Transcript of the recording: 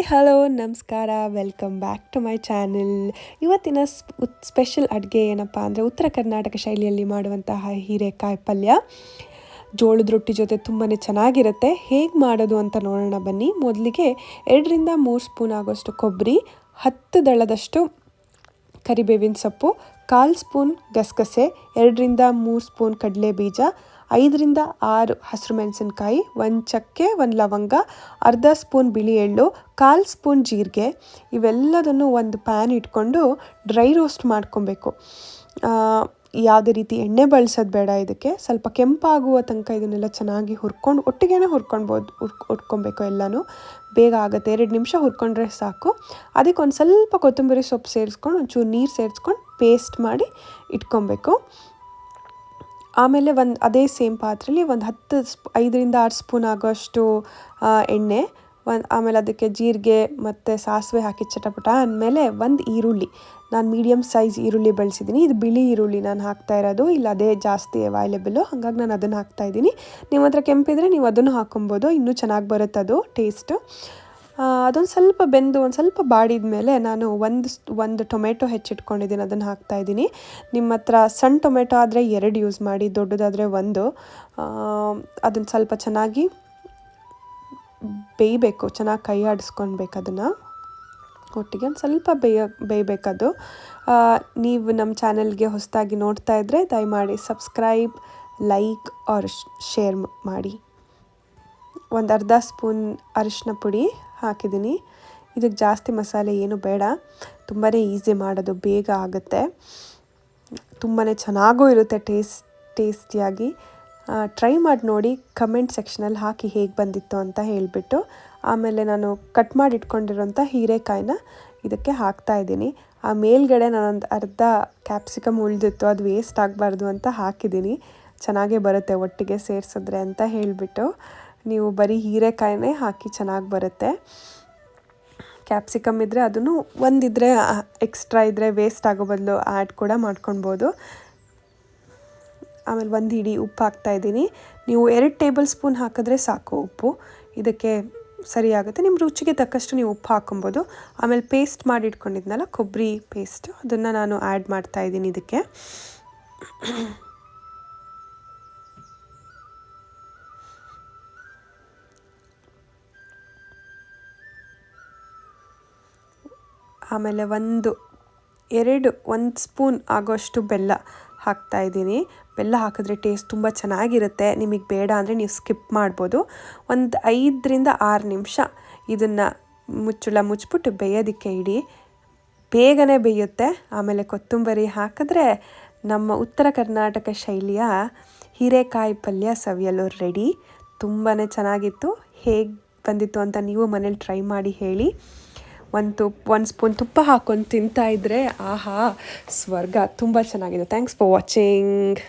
Hello ನಮಸ್ಕಾರ, welcome back to my channel. ಇವತ್ತಿನ special ಅಡುಗೆ ಏನಪ್ಪ ಅಂದರೆ ಉತ್ತರ ಕರ್ನಾಟಕ ಶೈಲಿಯಲ್ಲಿ ಮಾಡುವಂತಹ ಹೀರೆಕಾಯಿ ಪಲ್ಯ ಜೋಳದ ರೊಟ್ಟಿ ಜೊತೆ ತುಂಬಾ ಚೆನ್ನಾಗಿರುತ್ತೆ. ಹೇಗೆ ಮಾಡೋದು ಅಂತ ನೋಡೋಣ ಬನ್ನಿ. ಮೊದಲಿಗೆ 2-3 ಸ್ಪೂನ್ ಆಗೋಷ್ಟು ಕೊಬ್ಬರಿ, 10 ದಳದಷ್ಟು ಕರಿಬೇವಿನ ಸೊಪ್ಪು, 1/4 ಸ್ಪೂನ್ ಗಸಗಸೆ, 2-3 ಸ್ಪೂನ್ ಕಡಲೆ ಬೀಜ, 5-6 ಹಸಿರು ಮೆಣಸಿನ್ಕಾಯಿ, 1 ಚಕ್ಕೆ, 1 ಲವಂಗ, ಅರ್ಧ ಸ್ಪೂನ್ ಬಿಳಿ ಎಳ್ಳು, 1/4 ಸ್ಪೂನ್ ಜೀರಿಗೆ. ಇವೆಲ್ಲದನ್ನು ಒಂದು ಪ್ಯಾನ್ ಇಟ್ಕೊಂಡು ಡ್ರೈ ರೋಸ್ಟ್ ಮಾಡ್ಕೊಬೇಕು. ಯಾವುದೇ ರೀತಿ ಎಣ್ಣೆ ಬಳಸೋದು ಬೇಡ. ಇದಕ್ಕೆ ಸ್ವಲ್ಪ ಕೆಂಪಾಗುವ ತನಕ ಇದನ್ನೆಲ್ಲ ಚೆನ್ನಾಗಿ ಒಟ್ಟಿಗೆ ಹುರ್ಕೊಬೇಕು. ಎಲ್ಲನೂ ಬೇಗ ಆಗುತ್ತೆ. 2 ನಿಮಿಷ ಹುರ್ಕೊಂಡ್ರೆ ಸಾಕು. ಅದಕ್ಕೆ ಒಂದು ಸ್ವಲ್ಪ ಕೊತ್ತಂಬರಿ ಸೊಪ್ಪು ಸೇರಿಸ್ಕೊಂಡು ಒಂಚೂರು ನೀರು ಸೇರಿಸ್ಕೊಂಡು ಪೇಸ್ಟ್ ಮಾಡಿ ಇಟ್ಕೊಬೇಕು. ಆಮೇಲೆ ಅದೇ ಸೇಮ್ ಪಾತ್ರೆಯಲ್ಲಿ 5-6 ಸ್ಪೂನ್ ಆಗೋಷ್ಟು ಎಣ್ಣೆ, ಆಮೇಲೆ ಅದಕ್ಕೆ ಜೀರಿಗೆ ಮತ್ತು ಸಾಸಿವೆ ಹಾಕಿ ಚಟಪಟ ಅಂದಮೇಲೆ 1 ಈರುಳ್ಳಿ, ನಾನು ಮೀಡಿಯಮ್ ಸೈಜ್ ಈರುಳ್ಳಿ ಬಳಸಿದ್ದೀನಿ. ಇದು ಬಿಳಿ ಈರುಳ್ಳಿ ನಾನು ಹಾಕ್ತಾ ಇರೋದು, ಇಲ್ಲ ಅದೇ ಜಾಸ್ತಿ ಅವೈಲೇಬಲ್ಲು, ಹಾಗಾಗಿ ನಾನು ಅದನ್ನು ಹಾಕ್ತಾಯಿದ್ದೀನಿ. ನಿಮ್ಮ ಹತ್ರ ಕೆಂಪಿದ್ರೆ ನೀವು ಅದನ್ನು ಹಾಕ್ಕೊಬೋದು, ಇನ್ನೂ ಚೆನ್ನಾಗಿ ಬರುತ್ತೆ ಅದು ಟೇಸ್ಟು. ಅದೊಂದು ಸ್ವಲ್ಪ ಬೆಂದು ಒಂದು ಸ್ವಲ್ಪ ಬಾಡಿದ ಮೇಲೆ ನಾನು ಒಂದು ಟೊಮೆಟೊ ಹೆಚ್ಚಿಟ್ಕೊಂಡಿದ್ದೀನಿ, ಅದನ್ನು ಹಾಕ್ತಾಯಿದ್ದೀನಿ. ನಿಮ್ಮ ಹತ್ರ ಸಣ್ಣ ಟೊಮೆಟೊ ಆದರೆ 2 ಯೂಸ್ ಮಾಡಿ, ದೊಡ್ಡದಾದರೆ 1. ಅದನ್ನು ಸ್ವಲ್ಪ ಚೆನ್ನಾಗಿ ಬೇಯಬೇಕು, ಚೆನ್ನಾಗಿ ಕೈ ಆಡಿಸ್ಕೊಳ್ಬೇಕು. ಅದನ್ನು ಒಟ್ಟಿಗೆ ಒಂದು ಸ್ವಲ್ಪ ಬೇಯಬೇಕದು. ನೀವು ನಮ್ಮ ಚಾನೆಲ್ಗೆ ಹೊಸದಾಗಿ ನೋಡ್ತಾ ಇದ್ದರೆ ದಯಮಾಡಿ ಸಬ್ಸ್ಕ್ರೈಬ್, ಲೈಕ್ ಆರ್ ಶೇರ್ ಮಾಡಿ. ಒಂದು ಅರ್ಧ ಸ್ಪೂನ್ ಅರಿಶಿನ ಪುಡಿ ಹಾಕಿದ್ದೀನಿ. ಇದಕ್ಕೆ ಜಾಸ್ತಿ ಮಸಾಲೆ ಏನು ಬೇಡ, ತುಂಬಾ ಈಸಿ ಮಾಡೋದು, ಬೇಗ ಆಗುತ್ತೆ, ತುಂಬಾ ಚೆನ್ನಾಗೂ ಇರುತ್ತೆ ಟೇಸ್ಟಿಯಾಗಿ. ಟ್ರೈ ಮಾಡಿ ನೋಡಿ, ಕಮೆಂಟ್ ಸೆಕ್ಷನಲ್ಲಿ ಹಾಕಿ ಹೇಗೆ ಬಂದಿತ್ತು ಅಂತ ಹೇಳಿಬಿಟ್ಟು. ಆಮೇಲೆ ನಾನು ಕಟ್ ಮಾಡಿ ಇಟ್ಕೊಂಡಿರೋಂಥ ಹೀರೆಕಾಯಿನ ಇದಕ್ಕೆ ಹಾಕ್ತಾಯಿದ್ದೀನಿ. ಆ ಮೇಲ್ಗಡೆ ನಾನೊಂದು ಅರ್ಧ ಕ್ಯಾಪ್ಸಿಕಮ್ ಉಳಿದಿತ್ತು, ಅದು ವೇಸ್ಟ್ ಆಗಬಾರ್ದು ಅಂತ ಹಾಕಿದ್ದೀನಿ. ಚೆನ್ನಾಗೇ ಬರುತ್ತೆ ಒಟ್ಟಿಗೆ ಸೇರಿಸಿದ್ರೆ ಅಂತ ಹೇಳಿಬಿಟ್ಟು. ನೀವು ಬರೀ ಹೀರೆಕಾಯಿನೇ ಹಾಕಿ ಚೆನ್ನಾಗಿ ಬರುತ್ತೆ. ಕ್ಯಾಪ್ಸಿಕಮ್ ಇದ್ದರೆ ಅದನ್ನು ಒಂದಿದ್ರೆ ಎಕ್ಸ್ಟ್ರಾ ಇದ್ದರೆ ವೇಸ್ಟ್ ಆಗೋ ಬದಲು ಆ್ಯಡ್ ಕೂಡ ಮಾಡ್ಕೊಳ್ಬೋದು. ಆಮೇಲೆ 1 ಹಿಡಿ ಉಪ್ಪು ಹಾಕ್ತಾಯಿದ್ದೀನಿ. ನೀವು 2 ಟೇಬಲ್ ಸ್ಪೂನ್ ಹಾಕಿದ್ರೆ ಸಾಕು ಉಪ್ಪು, ಇದಕ್ಕೆ ಸರಿಯಾಗುತ್ತೆ. ನಿಮ್ಮ ರುಚಿಗೆ ತಕ್ಕಷ್ಟು ನೀವು ಉಪ್ಪು ಹಾಕ್ಕೊಬೋದು. ಆಮೇಲೆ ಪೇಸ್ಟ್ ಮಾಡಿ ಇಟ್ಕೊಂಡಿದ್ನಲ್ಲ ಕೊಬ್ಬರಿ ಪೇಸ್ಟು, ಅದನ್ನು ನಾನು ಆ್ಯಡ್ ಮಾಡ್ತಾಯಿದ್ದೀನಿ ಇದಕ್ಕೆ. ಆಮೇಲೆ 1 ಸ್ಪೂನ್ ಆಗೋಷ್ಟು ಬೆಲ್ಲ ಹಾಕ್ತಾಯಿದ್ದೀನಿ. ಬೆಲ್ಲ ಹಾಕಿದ್ರೆ ಟೇಸ್ಟ್ ತುಂಬ ಚೆನ್ನಾಗಿರುತ್ತೆ. ನಿಮಗೆ ಬೇಡ ಅಂದರೆ ನೀವು ಸ್ಕಿಪ್ ಮಾಡ್ಬೋದು. ಒಂದು 5-6 ನಿಮಿಷ ಇದನ್ನು ಮುಚ್ಚಿಬಿಟ್ಟು ಬೇಯೋದಕ್ಕೆ ಇಡಿ, ಬೇಗನೆ ಬೇಯುತ್ತೆ. ಆಮೇಲೆ ಕೊತ್ತಂಬರಿ ಹಾಕಿದ್ರೆ ನಮ್ಮ ಉತ್ತರ ಕರ್ನಾಟಕ ಶೈಲಿಯ ಹೀರೆಕಾಯಿ ಪಲ್ಯ ಸವಿಯಲು ರೆಡಿ. ತುಂಬಾ ಚೆನ್ನಾಗಿತ್ತು. ಹೇಗೆ ಬಂದಿತ್ತು ಅಂತ ನೀವು ಮನೇಲಿ ಟ್ರೈ ಮಾಡಿ ಹೇಳಿ. 1 ಸ್ಪೂನ್ ತುಪ್ಪ ಹಾಕ್ಕೊಂಡು ತಿಂತಾಯಿದ್ರೆ ಆಹಾ ಸ್ವರ್ಗ, ತುಂಬ ಚೆನ್ನಾಗಿದೆ. Thanks for watching.